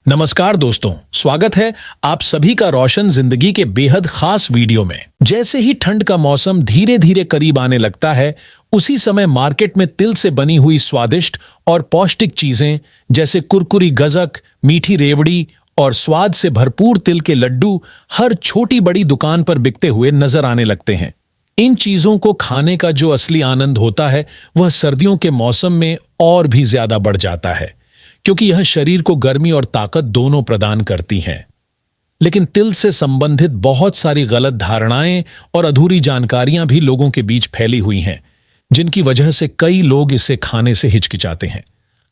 नमस्कार दोस्तों, स्वागत है आप सभी का रोशन जिंदगी के बेहद खास वीडियो में। जैसे ही ठंड का मौसम धीरे धीरे करीब आने लगता है, उसी समय मार्केट में तिल से बनी हुई स्वादिष्ट और पौष्टिक चीजें जैसे कुरकुरी गजक, मीठी रेवड़ी और स्वाद से भरपूर तिल के लड्डू हर छोटी बड़ी दुकान पर बिकते हुए नजर आने लगते हैं। इन चीजों को खाने का जो असली आनंद होता है वह सर्दियों के मौसम में और भी ज्यादा बढ़ जाता है, क्योंकि यह शरीर को गर्मी और ताकत दोनों प्रदान करती हैं। लेकिन तिल से संबंधित बहुत सारी गलत धारणाएं और अधूरी जानकारियां भी लोगों के बीच फैली हुई हैं, जिनकी वजह से कई लोग इसे खाने से हिचकिचाते हैं।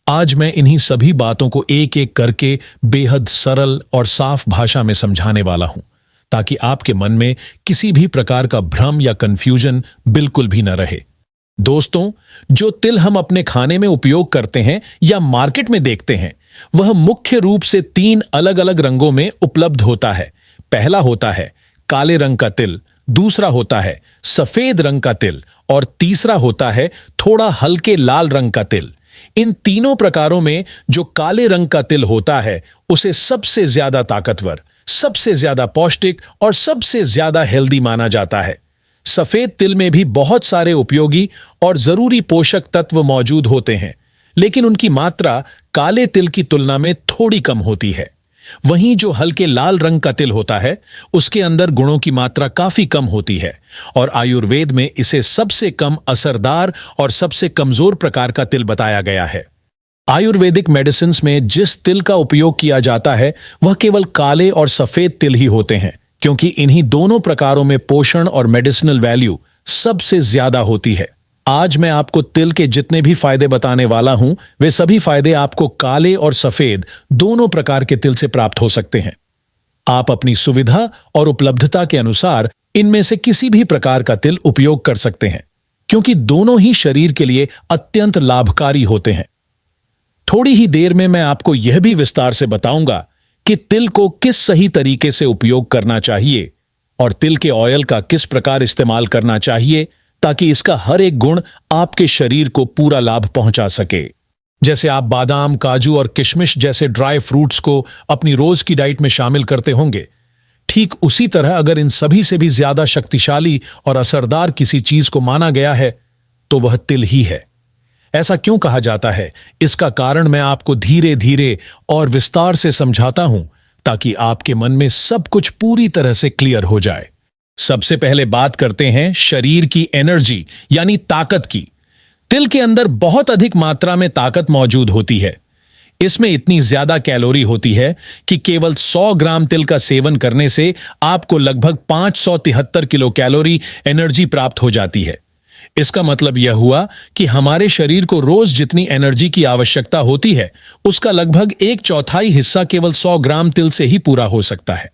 आज मैं इन्हीं सभी बातों को एक एक करके बेहद सरल और साफ भाषा में समझाने वाला हूं, ताकि आपके मन में किसी भी प्रकार का भ्रम या कंफ्यूजन बिल्कुल भी न रहे। दोस्तों, जो तिल हम अपने खाने में उपयोग करते हैं या मार्केट में देखते हैं, वह मुख्य रूप से 3 अलग अलग रंगों में उपलब्ध होता है। पहला होता है काले रंग का तिल, दूसरा होता है सफेद रंग का तिल और तीसरा होता है थोड़ा हल्के लाल रंग का तिल। इन तीनों प्रकारों में जो काले रंग का तिल होता है, उसे सबसे ज्यादा ताकतवर, सबसे ज्यादा पौष्टिक और सबसे ज्यादा हेल्दी माना जाता है। सफेद तिल में भी बहुत सारे उपयोगी और जरूरी पोषक तत्व मौजूद होते हैं, लेकिन उनकी मात्रा काले तिल की तुलना में थोड़ी कम होती है। वहीं जो हल्के लाल रंग का तिल होता है, उसके अंदर गुणों की मात्रा काफी कम होती है और आयुर्वेद में इसे सबसे कम असरदार और सबसे कमजोर प्रकार का तिल बताया गया है। आयुर्वेदिक मेडिसिन में जिस तिल का उपयोग किया जाता है, वह केवल काले और सफेद तिल ही होते हैं, क्योंकि इन्हीं दोनों प्रकारों में पोषण और मेडिसिनल वैल्यू सबसे ज्यादा होती है। आज मैं आपको तिल के जितने भी फायदे बताने वाला हूं, वे सभी फायदे आपको काले और सफेद दोनों प्रकार के तिल से प्राप्त हो सकते हैं। आप अपनी सुविधा और उपलब्धता के अनुसार इनमें से किसी भी प्रकार का तिल उपयोग कर सकते हैं, क्योंकि दोनों ही शरीर के लिए अत्यंत लाभकारी होते हैं। थोड़ी ही देर में मैं आपको यह भी विस्तार से बताऊंगा कि तिल को किस सही तरीके से उपयोग करना चाहिए और तिल के ऑयल का किस प्रकार इस्तेमाल करना चाहिए, ताकि इसका हर एक गुण आपके शरीर को पूरा लाभ पहुंचा सके। जैसे आप बादाम, काजू और किशमिश जैसे ड्राई फ्रूट्स को अपनी रोज की डाइट में शामिल करते होंगे, ठीक उसी तरह अगर इन सभी से भी ज्यादा शक्तिशाली और असरदार किसी चीज को माना गया है, तो वह तिल ही है। ऐसा क्यों कहा जाता है, इसका कारण मैं आपको धीरे धीरे और विस्तार से समझाता हूं, ताकि आपके मन में सब कुछ पूरी तरह से क्लियर हो जाए। सबसे पहले बात करते हैं शरीर की एनर्जी यानी ताकत की। तिल के अंदर बहुत अधिक मात्रा में ताकत मौजूद होती है। इसमें इतनी ज्यादा कैलोरी होती है कि केवल 100 ग्राम तिल का सेवन करने से आपको लगभग 573 किलो कैलोरी एनर्जी प्राप्त हो जाती है। इसका मतलब यह हुआ कि हमारे शरीर को रोज जितनी एनर्जी की आवश्यकता होती है, उसका लगभग 1/4 हिस्सा केवल 100 ग्राम तिल से ही पूरा हो सकता है।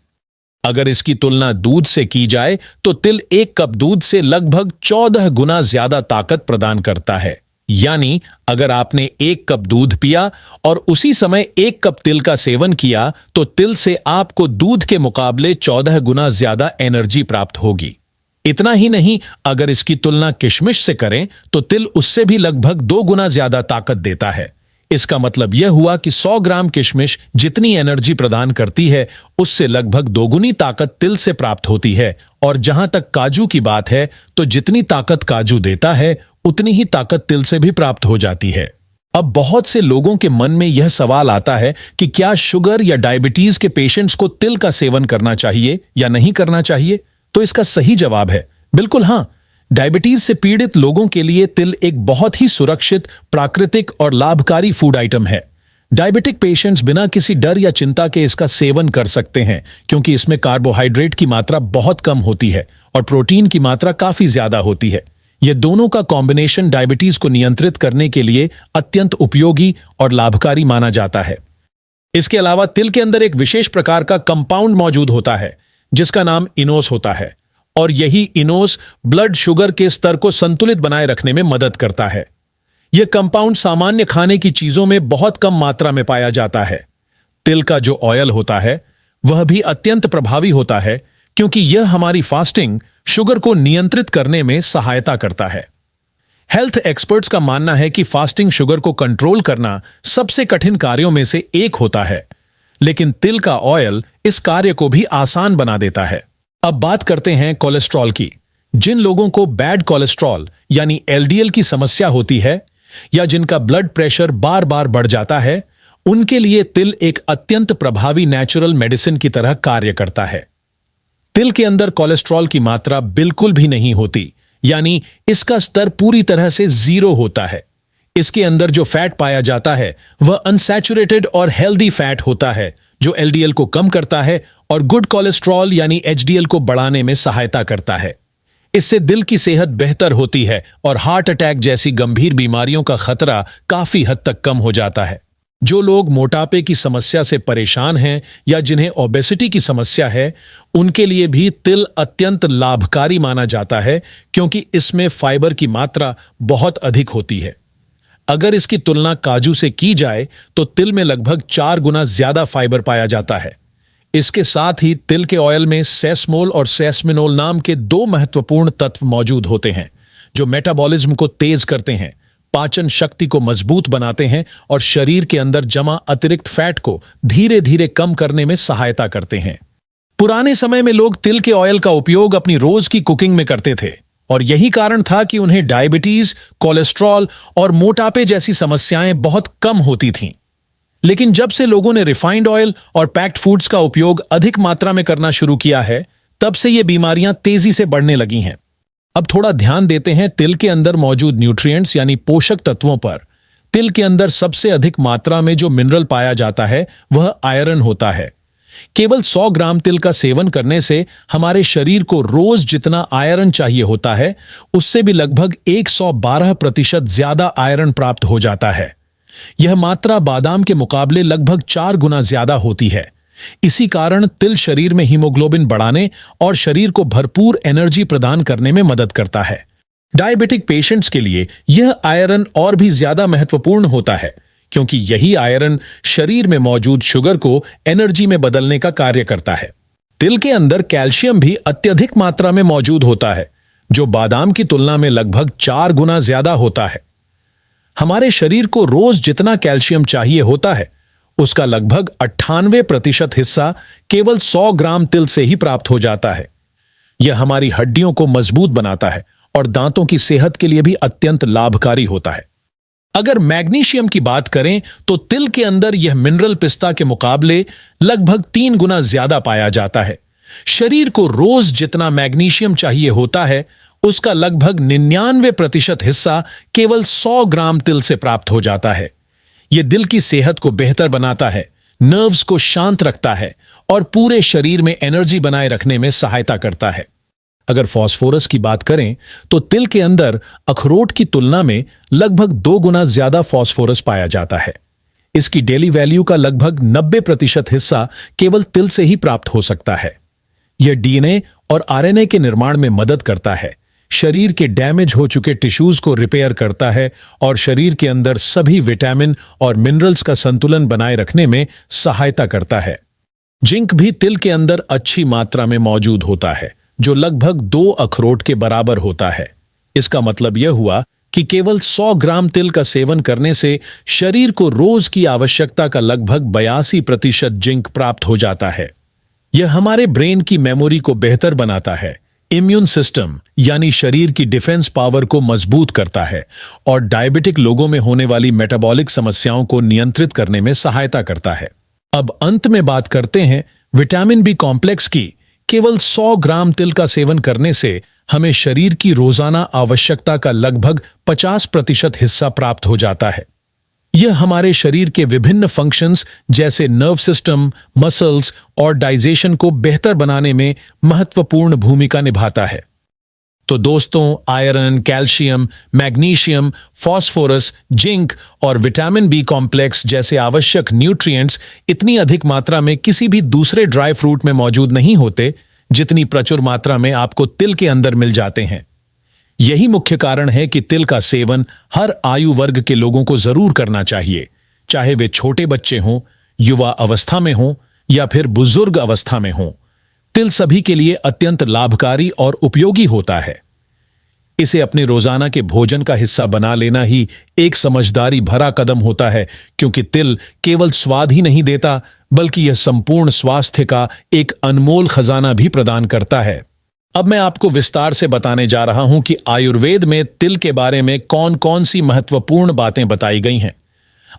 अगर इसकी तुलना दूध से की जाए, तो तिल 1 कप दूध से लगभग 14 गुना ज्यादा ताकत प्रदान करता है। यानी अगर आपने 1 कप दूध पिया और उसी समय 1 कप तिल का सेवन किया, तो तिल से आपको दूध के मुकाबले 14 गुना ज्यादा एनर्जी प्राप्त होगी। इतना ही नहीं, अगर इसकी तुलना किशमिश से करें, तो तिल उससे भी लगभग 2 गुना ज्यादा ताकत देता है। इसका मतलब यह हुआ कि 100 ग्राम किशमिश जितनी एनर्जी प्रदान करती है, उससे लगभग 2 गुनी ताकत तिल से प्राप्त होती है। और जहां तक काजू की बात है, तो जितनी ताकत काजू देता है, उतनी ही ताकत तिल से भी प्राप्त हो जाती है। अब बहुत से लोगों के मन में यह सवाल आता है कि क्या शुगर या डायबिटीज के पेशेंट्स को तिल का सेवन करना चाहिए या नहीं करना चाहिए? तो इसका सही जवाब है बिल्कुल हां। डायबिटीज से पीड़ित लोगों के लिए तिल एक बहुत ही सुरक्षित, प्राकृतिक और लाभकारी फूड आइटम है। डायबिटिक पेशेंट्स बिना किसी डर या चिंता के इसका सेवन कर सकते हैं, क्योंकि इसमें कार्बोहाइड्रेट की मात्रा बहुत कम होती है और प्रोटीन की मात्रा काफी ज्यादा होती है। यह दोनों का कॉम्बिनेशन डायबिटीज को नियंत्रित करने के लिए अत्यंत उपयोगी और लाभकारी माना जाता है। इसके अलावा तिल के अंदर एक विशेष प्रकार का कंपाउंड मौजूद होता है, जिसका नाम इनोस होता है, और यही इनोस ब्लड शुगर के स्तर को संतुलित बनाए रखने में मदद करता है। यह कंपाउंड सामान्य खाने की चीजों में बहुत कम मात्रा में पाया जाता है। तिल का जो ऑयल होता है, वह भी अत्यंत प्रभावी होता है, क्योंकि यह हमारी फास्टिंग शुगर को नियंत्रित करने में सहायता करता है। हेल्थ एक्सपर्ट्स का मानना है कि फास्टिंग शुगर को कंट्रोल करना सबसे कठिन कार्यों में से एक होता है। लेकिन तिल का ऑयल इस कार्य को भी आसान बना देता है। अब बात करते हैं कोलेस्ट्रॉल की। जिन लोगों को बैड कोलेस्ट्रॉल यानी एलडीएल की समस्या होती है या जिनका ब्लड प्रेशर बार बार बढ़ जाता है, उनके लिए तिल एक अत्यंत प्रभावी नेचुरल मेडिसिन की तरह कार्य करता है। तिल के अंदर कोलेस्ट्रॉल की मात्रा बिल्कुल भी नहीं होती, यानी इसका स्तर पूरी तरह से जीरो होता है। इसके अंदर जो फैट पाया जाता है वह अनसैचुरेटेड और हेल्दी फैट होता है, जो एलडीएल को कम करता है और गुड कोलेस्ट्रॉल यानी एचडीएल को बढ़ाने में सहायता करता है। इससे दिल की सेहत बेहतर होती है और हार्ट अटैक जैसी गंभीर बीमारियों का खतरा काफी हद तक कम हो जाता है। जो लोग मोटापे की समस्या से परेशान हैं या जिन्हें ओबेसिटी की समस्या है, उनके लिए भी तिल अत्यंत लाभकारी माना जाता है, क्योंकि इसमें फाइबर की मात्रा बहुत अधिक होती है। अगर इसकी तुलना काजू से की जाए तो तिल में लगभग 4 गुना ज्यादा फाइबर पाया जाता है। इसके साथ ही तिल के ऑयल में सेसमोल और सेसमिनोल नाम के 2 महत्वपूर्ण तत्व मौजूद होते हैं, जो मेटाबॉलिज्म को तेज करते हैं, पाचन शक्ति को मजबूत बनाते हैं और शरीर के अंदर जमा अतिरिक्त फैट को धीरे धीरे कम करने में सहायता करते हैं। पुराने समय में लोग तिल के ऑयल का उपयोग अपनी रोज की कुकिंग में करते थे और यही कारण था कि उन्हें डायबिटीज, कोलेस्ट्रॉल और मोटापे जैसी समस्याएं बहुत कम होती थीं। लेकिन जब से लोगों ने रिफाइंड ऑयल और पैक्ड फूड्स का उपयोग अधिक मात्रा में करना शुरू किया है, तब से ये बीमारियां तेजी से बढ़ने लगी हैं। अब थोड़ा ध्यान देते हैं तिल के अंदर मौजूद न्यूट्रिएंट्स यानी पोषक तत्वों पर। तिल के अंदर सबसे अधिक मात्रा में जो मिनरल पाया जाता है वह आयरन होता है। केवल 100 ग्राम तिल का सेवन करने से हमारे शरीर को रोज जितना आयरन चाहिए होता है, उससे भी लगभग 112% ज्यादा आयरन प्राप्त हो जाता है। यह मात्रा बादाम के मुकाबले लगभग 4 गुना ज्यादा होती है। इसी कारण तिल शरीर में हीमोग्लोबिन बढ़ाने और शरीर को भरपूर एनर्जी प्रदान करने में मदद करता है। डायबिटिक पेशेंट्स के लिए यह आयरन और भी ज्यादा महत्वपूर्ण होता है, क्योंकि यही आयरन शरीर में मौजूद शुगर को एनर्जी में बदलने का कार्य करता है। तिल के अंदर कैल्शियम भी अत्यधिक मात्रा में मौजूद होता है, जो बादाम की तुलना में लगभग 4 गुना ज्यादा होता है। हमारे शरीर को रोज जितना कैल्शियम चाहिए होता है, उसका लगभग 98% हिस्सा केवल 100 ग्राम तिल से ही प्राप्त हो जाता है। यह हमारी हड्डियों को मजबूत बनाता है और दांतों की सेहत के लिए भी अत्यंत लाभकारी होता है। अगर मैग्नीशियम की बात करें तो तिल के अंदर यह मिनरल पिस्ता के मुकाबले लगभग 3 गुना ज्यादा पाया जाता है। शरीर को रोज जितना मैग्नीशियम चाहिए होता है, उसका लगभग 99% हिस्सा केवल 100 ग्राम तिल से प्राप्त हो जाता है। यह दिल की सेहत को बेहतर बनाता है, नर्व्स को शांत रखता है और पूरे शरीर में एनर्जी बनाए रखने में सहायता करता है। अगर फास्फोरस की बात करें तो तिल के अंदर अखरोट की तुलना में लगभग 2 गुना ज्यादा फास्फोरस पाया जाता है। इसकी डेली वैल्यू का लगभग 90% हिस्सा केवल तिल से ही प्राप्त हो सकता है। यह डीएनए और आरएनए के निर्माण में मदद करता है, शरीर के डैमेज हो चुके टिश्यूज को रिपेयर करता है और शरीर के अंदर सभी विटामिन और मिनरल्स का संतुलन बनाए रखने में सहायता करता है। जिंक भी तिल के अंदर अच्छी मात्रा में मौजूद होता है, जो लगभग 2 अखरोट के बराबर होता है। इसका मतलब यह हुआ कि केवल 100 ग्राम तिल का सेवन करने से शरीर को रोज की आवश्यकता का लगभग 82% जिंक प्राप्त हो जाता है। यह हमारे ब्रेन की मेमोरी को बेहतर बनाता है, इम्यून सिस्टम यानी शरीर की डिफेंस पावर को मजबूत करता है और डायबिटिक लोगों में होने वाली मेटाबॉलिक समस्याओं को नियंत्रित करने में सहायता करता है। अब अंत में बात करते हैं विटामिन बी कॉम्प्लेक्स की। केवल 100 ग्राम तिल का सेवन करने से हमें शरीर की रोजाना आवश्यकता का लगभग 50% हिस्सा प्राप्त हो जाता है। यह हमारे शरीर के विभिन्न फंक्शंस जैसे नर्व सिस्टम, मसल्स और डाइजेशन को बेहतर बनाने में महत्वपूर्ण भूमिका निभाता है। तो दोस्तों, iron, calcium, magnesium, phosphorus, zinc और विटामिन बी कॉम्प्लेक्स जैसे आवश्यक न्यूट्रिएंट्स इतनी अधिक मात्रा में किसी भी दूसरे ड्राई फ्रूट में मौजूद नहीं होते, जितनी प्रचुर मात्रा में आपको तिल के अंदर मिल जाते हैं। यही मुख्य कारण है कि तिल का सेवन हर आयु वर्ग के लोगों को जरूर करना चाहिए, चाहे वे छोटे बच्चे हों, युवा अवस्था में हों या फिर बुजुर्ग अवस्था में हों। तिल सभी के लिए अत्यंत लाभकारी और उपयोगी होता है। इसे अपने रोजाना के भोजन का हिस्सा बना लेना ही एक समझदारी भरा कदम होता है, क्योंकि तिल केवल स्वाद ही नहीं देता, बल्कि यह संपूर्ण स्वास्थ्य का एक अनमोल खजाना भी प्रदान करता है। अब मैं आपको विस्तार से बताने जा रहा हूं कि आयुर्वेद में तिल के बारे में कौन कौन सी महत्वपूर्ण बातें बताई गई हैं।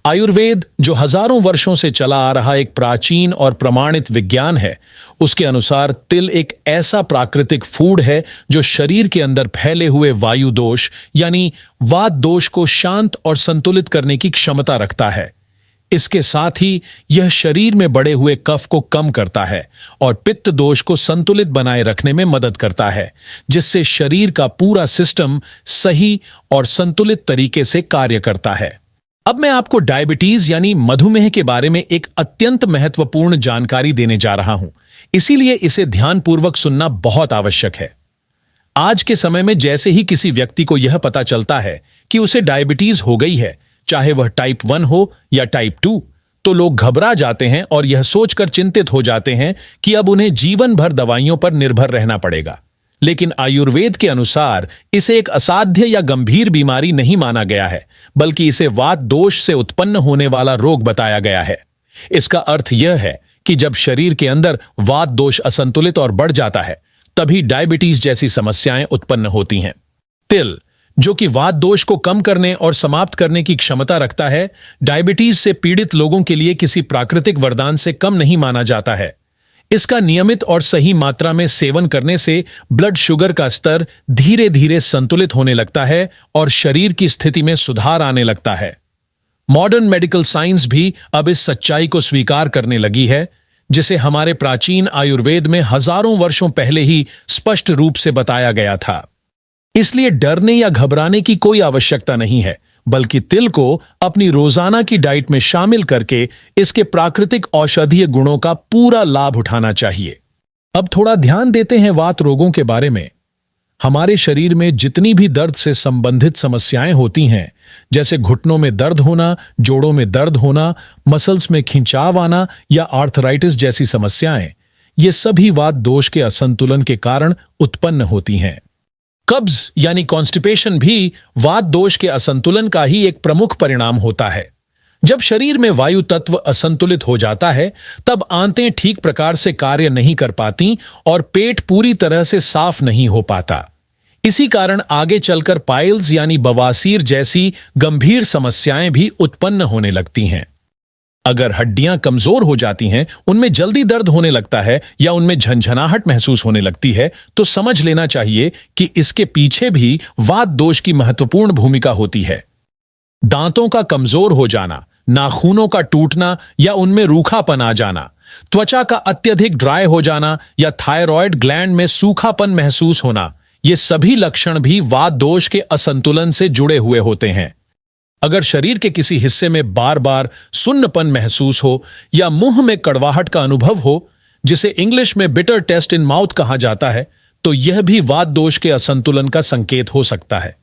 आयुर्वेद, जो हजारों वर्षों से चला आ रहा एक प्राचीन और प्रमाणित विज्ञान है, उसके अनुसार तिल एक ऐसा प्राकृतिक फूड है जो शरीर के अंदर फैले हुए वायु दोष यानी वात दोष को शांत और संतुलित करने की क्षमता रखता है। इसके साथ ही यह शरीर में बढ़े हुए कफ को कम करता है और पित्त दोष को संतुलित बनाए रखने में मदद करता है, जिससे शरीर का पूरा सिस्टम सही और संतुलित तरीके से कार्य करता है। अब मैं आपको डायबिटीज यानी मधुमेह के बारे में एक अत्यंत महत्वपूर्ण जानकारी देने जा रहा हूं, इसीलिए इसे ध्यानपूर्वक सुनना बहुत आवश्यक है। आज के समय में जैसे ही किसी व्यक्ति को यह पता चलता है कि उसे डायबिटीज हो गई है, चाहे वह टाइप 1 हो या टाइप 2, तो लोग घबरा जाते हैं और यह सोचकर चिंतित हो जाते हैं कि अब उन्हें जीवन भर दवाइयों पर निर्भर रहना पड़ेगा। लेकिन आयुर्वेद के अनुसार इसे एक असाध्य या गंभीर बीमारी नहीं माना गया है, बल्कि इसे वात दोष से उत्पन्न होने वाला रोग बताया गया है। इसका अर्थ यह है कि जब शरीर के अंदर वात दोष असंतुलित और बढ़ जाता है, तभी डायबिटीज जैसी समस्याएं उत्पन्न होती हैं। तिल, जो कि वात दोष को कम करने और समाप्त करने की क्षमता रखता है, डायबिटीज से पीड़ित लोगों के लिए किसी प्राकृतिक वरदान से कम नहीं माना जाता है। इसका नियमित और सही मात्रा में सेवन करने से ब्लड शुगर का स्तर धीरे धीरे संतुलित होने लगता है और शरीर की स्थिति में सुधार आने लगता है। मॉडर्न मेडिकल साइंस भी अब इस सच्चाई को स्वीकार करने लगी है, जिसे हमारे प्राचीन आयुर्वेद में हजारों वर्षों पहले ही स्पष्ट रूप से बताया गया था। इसलिए डरने या घबराने की कोई आवश्यकता नहीं है, बल्कि तिल को अपनी रोजाना की डाइट में शामिल करके इसके प्राकृतिक औषधीय गुणों का पूरा लाभ उठाना चाहिए। अब थोड़ा ध्यान देते हैं वात रोगों के बारे में। हमारे शरीर में जितनी भी दर्द से संबंधित समस्याएं होती हैं, जैसे घुटनों में दर्द होना, जोड़ों में दर्द होना, मसल्स में खिंचाव आना या आर्थराइटिस जैसी समस्याएं, ये सभी वात दोष के असंतुलन के कारण उत्पन्न होती हैं। कब्ज यानी कॉन्स्टिपेशन भी वात दोष के असंतुलन का ही एक प्रमुख परिणाम होता है। जब शरीर में वायु तत्व असंतुलित हो जाता है, तब आंतें ठीक प्रकार से कार्य नहीं कर पाती और पेट पूरी तरह से साफ नहीं हो पाता। इसी कारण आगे चलकर पाइल्स यानी बवासीर जैसी गंभीर समस्याएं भी उत्पन्न होने लगती हैं। अगर हड्डियां कमजोर हो जाती हैं, उनमें जल्दी दर्द होने लगता है या उनमें झंझनाहट महसूस होने लगती है, तो समझ लेना चाहिए कि इसके पीछे भी वात दोष की महत्वपूर्ण भूमिका होती है। दांतों का कमजोर हो जाना, नाखूनों का टूटना या उनमें रूखापन आ जाना, त्वचा का अत्यधिक ड्राई हो जाना या थायराइड ग्लैंड में सूखापन महसूस होना, ये सभी लक्षण भी वात दोष के असंतुलन से जुड़े हुए होते हैं। अगर शरीर के किसी हिस्से में बार बार सुन्नपन महसूस हो या मुंह में कड़वाहट का अनुभव हो, जिसे इंग्लिश में बिटर टेस्ट इन माउथ कहा जाता है, तो यह भी वात दोष के असंतुलन का संकेत हो सकता है।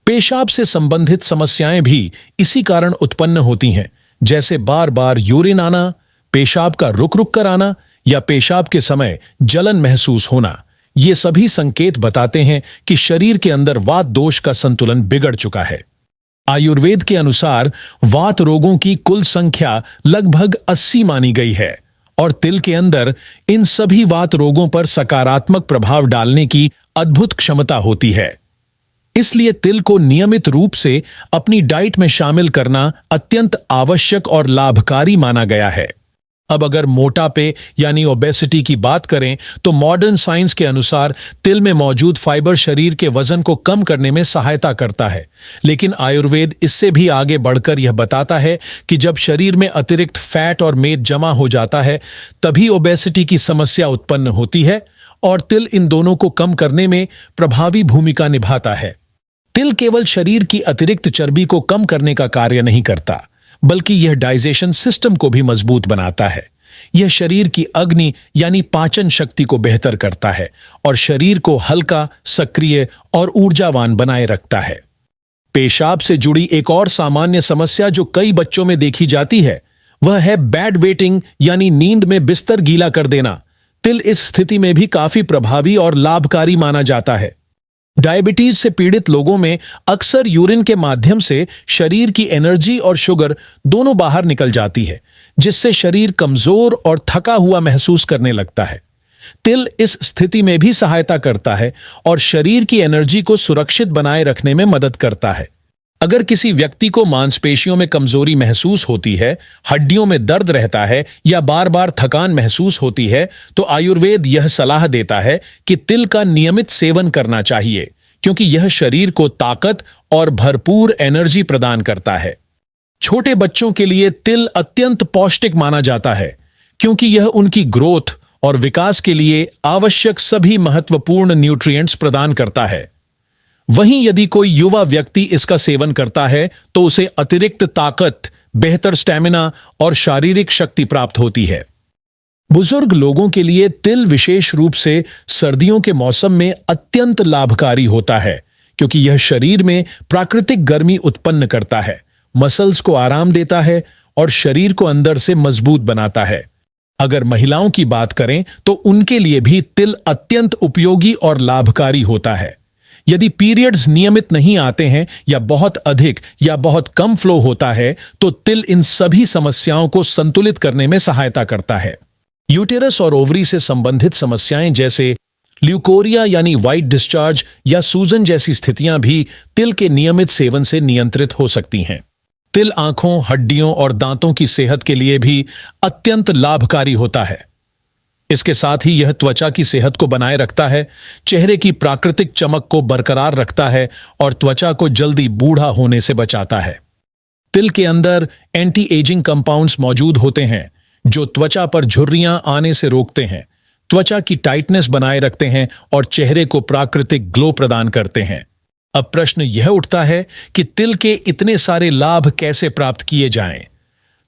पेशाब से संबंधित समस्याएं भी इसी कारण उत्पन्न होती हैं, जैसे बार बार यूरिन आना, पेशाब का रुक रुक कर आना या पेशाब के समय जलन महसूस होना। ये सभी संकेत बताते हैं कि शरीर के अंदर वात दोष का संतुलन बिगड़ चुका है। आयुर्वेद के अनुसार वात रोगों की कुल संख्या लगभग 80 मानी गई है और तिल के अंदर इन सभी वात रोगों पर सकारात्मक प्रभाव डालने की अद्भुत क्षमता होती है। इसलिए तिल को नियमित रूप से अपनी डाइट में शामिल करना अत्यंत आवश्यक और लाभकारी माना गया है। अब अगर मोटापे यानी ओबेसिटी की बात करें, तो मॉडर्न साइंस के अनुसार तिल में मौजूद फाइबर शरीर के वजन को कम करने में सहायता करता है। लेकिन आयुर्वेद इससे भी आगे बढ़कर यह बताता है कि जब शरीर में अतिरिक्त फैट और मेद जमा हो जाता है, तभी ओबेसिटी की समस्या उत्पन्न होती है और तिल इन दोनों को कम करने में प्रभावी भूमिका निभाता है। तिल केवल शरीर की अतिरिक्त चर्बी को कम करने का कार्य नहीं करता, बल्कि यह डाइजेशन सिस्टम को भी मजबूत बनाता है। यह शरीर की अग्नि यानी पाचन शक्ति को बेहतर करता है और शरीर को हल्का, सक्रिय और ऊर्जावान बनाए रखता है। पेशाब से जुड़ी एक और सामान्य समस्या जो कई बच्चों में देखी जाती है, वह है बैड वेटिंग यानी नींद में बिस्तर गीला कर देना। तिल इस स्थिति में भी काफी प्रभावी और लाभकारी माना जाता है। डायबिटीज से पीड़ित लोगों में अक्सर यूरिन के माध्यम से शरीर की एनर्जी और शुगर दोनों बाहर निकल जाती है, जिससे शरीर कमजोर और थका हुआ महसूस करने लगता है। तिल इस स्थिति में भी सहायता करता है और शरीर की एनर्जी को सुरक्षित बनाए रखने में मदद करता है। अगर किसी व्यक्ति को मांसपेशियों में कमजोरी महसूस होती है, हड्डियों में दर्द रहता है या बार बार थकान महसूस होती है, तो आयुर्वेद यह सलाह देता है कि तिल का नियमित सेवन करना चाहिए, क्योंकि यह शरीर को ताकत और भरपूर एनर्जी प्रदान करता है। छोटे बच्चों के लिए तिल अत्यंत पौष्टिक माना जाता है, क्योंकि यह उनकी ग्रोथ और विकास के लिए आवश्यक सभी महत्वपूर्ण न्यूट्रिएंट्स प्रदान करता है। वहीं यदि कोई युवा व्यक्ति इसका सेवन करता है तो उसे अतिरिक्त ताकत, बेहतर स्टैमिना और शारीरिक शक्ति प्राप्त होती है। बुजुर्ग लोगों के लिए तिल विशेष रूप से सर्दियों के मौसम में अत्यंत लाभकारी होता है, क्योंकि यह शरीर में प्राकृतिक गर्मी उत्पन्न करता है, मसल्स को आराम देता है और शरीर को अंदर से मजबूत बनाता है। अगर महिलाओं की बात करें तो उनके लिए भी तिल अत्यंत उपयोगी और लाभकारी होता है। यदि पीरियड्स नियमित नहीं आते हैं या बहुत अधिक या बहुत कम फ्लो होता है, तो तिल इन सभी समस्याओं को संतुलित करने में सहायता करता है। यूटेरस और ओवरी से संबंधित समस्याएं जैसे ल्यूकोरिया यानी व्हाइट डिस्चार्ज या सूजन जैसी स्थितियां भी तिल के नियमित सेवन से नियंत्रित हो सकती हैं। तिल आंखों, हड्डियों और दांतों की सेहत के लिए भी अत्यंत लाभकारी होता है। इसके साथ ही यह त्वचा की सेहत को बनाए रखता है, चेहरे की प्राकृतिक चमक को बरकरार रखता है और त्वचा को जल्दी बूढ़ा होने से बचाता है। तिल के अंदर एंटी एजिंग कंपाउंड्स मौजूद होते हैं, जो त्वचा पर झुर्रियां आने से रोकते हैं, त्वचा की टाइटनेस बनाए रखते हैं और चेहरे को प्राकृतिक ग्लो प्रदान करते हैं। अब प्रश्न यह उठता है कि तिल के इतने सारे लाभ कैसे प्राप्त किए जाएं?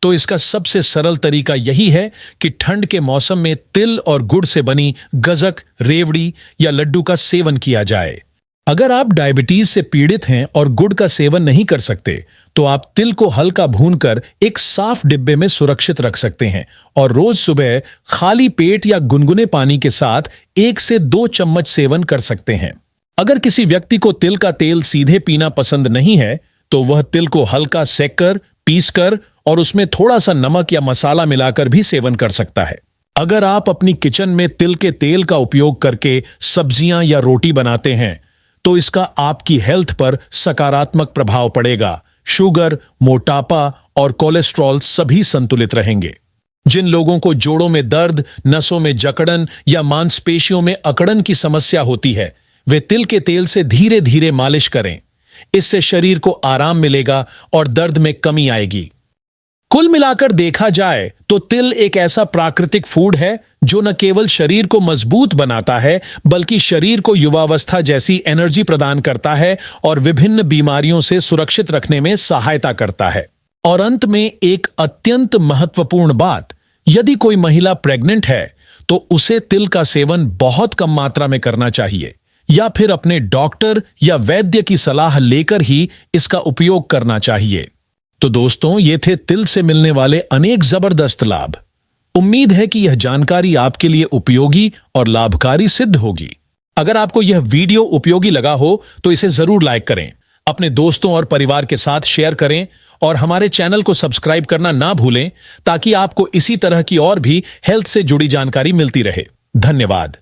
तो इसका सबसे सरल तरीका यही है कि ठंड के मौसम में तिल और गुड़ से बनी गज्जक, रेवड़ी या लड्डू का सेवन किया जाए। अगर आप डायबिटीज से पीड़ित हैं और गुड़ का सेवन नहीं कर सकते, तो आप तिल को हल्का भूनकर एक साफ डिब्बे में सुरक्षित रख सकते हैं और रोज सुबह खाली पेट या गुनगुने पानी के साथ 1 से 2 चम्मच सेवन कर सकते हैं। अगर किसी व्यक्ति को तिल का तेल सीधे पीना पसंद नहीं है, तो वह तिल को हल्का सेककर, पीसकर और उसमें थोड़ा सा नमक या मसाला मिलाकर भी सेवन कर सकता है। अगर आप अपनी किचन में तिल के तेल का उपयोग करके सब्जियां या रोटी बनाते हैं, तो इसका आपकी हेल्थ पर सकारात्मक प्रभाव पड़ेगा। शुगर, मोटापा और कोलेस्ट्रॉल सभी संतुलित रहेंगे। जिन लोगों को जोड़ों में दर्द, नसों में जकड़न या मांसपेशियों में अकड़न की समस्या होती है, वे तिल के तेल से धीरे धीरे मालिश करें। इससे शरीर को आराम मिलेगा और दर्द में कमी आएगी। कुल मिलाकर देखा जाए तो तिल एक ऐसा प्राकृतिक फूड है जो न केवल शरीर को मजबूत बनाता है, बल्कि शरीर को युवावस्था जैसी एनर्जी प्रदान करता है और विभिन्न बीमारियों से सुरक्षित रखने में सहायता करता है। और अंत में एक अत्यंत महत्वपूर्ण बात, यदि कोई महिला प्रेग्नेंट है तो उसे तिल का सेवन बहुत कम मात्रा में करना चाहिए, या फिर अपने डॉक्टर या वैद्य की सलाह लेकर ही इसका उपयोग करना चाहिए। तो दोस्तों, ये थे तिल से मिलने वाले अनेक जबरदस्त लाभ। उम्मीद है कि यह जानकारी आपके लिए उपयोगी और लाभकारी सिद्ध होगी। अगर आपको यह वीडियो उपयोगी लगा हो तो इसे जरूर लाइक करें, अपने दोस्तों और परिवार के साथ शेयर करें और हमारे चैनल को सब्सक्राइब करना ना भूलें, ताकि आपको इसी तरह की और भी हेल्थ से जुड़ी जानकारी मिलती रहे। धन्यवाद।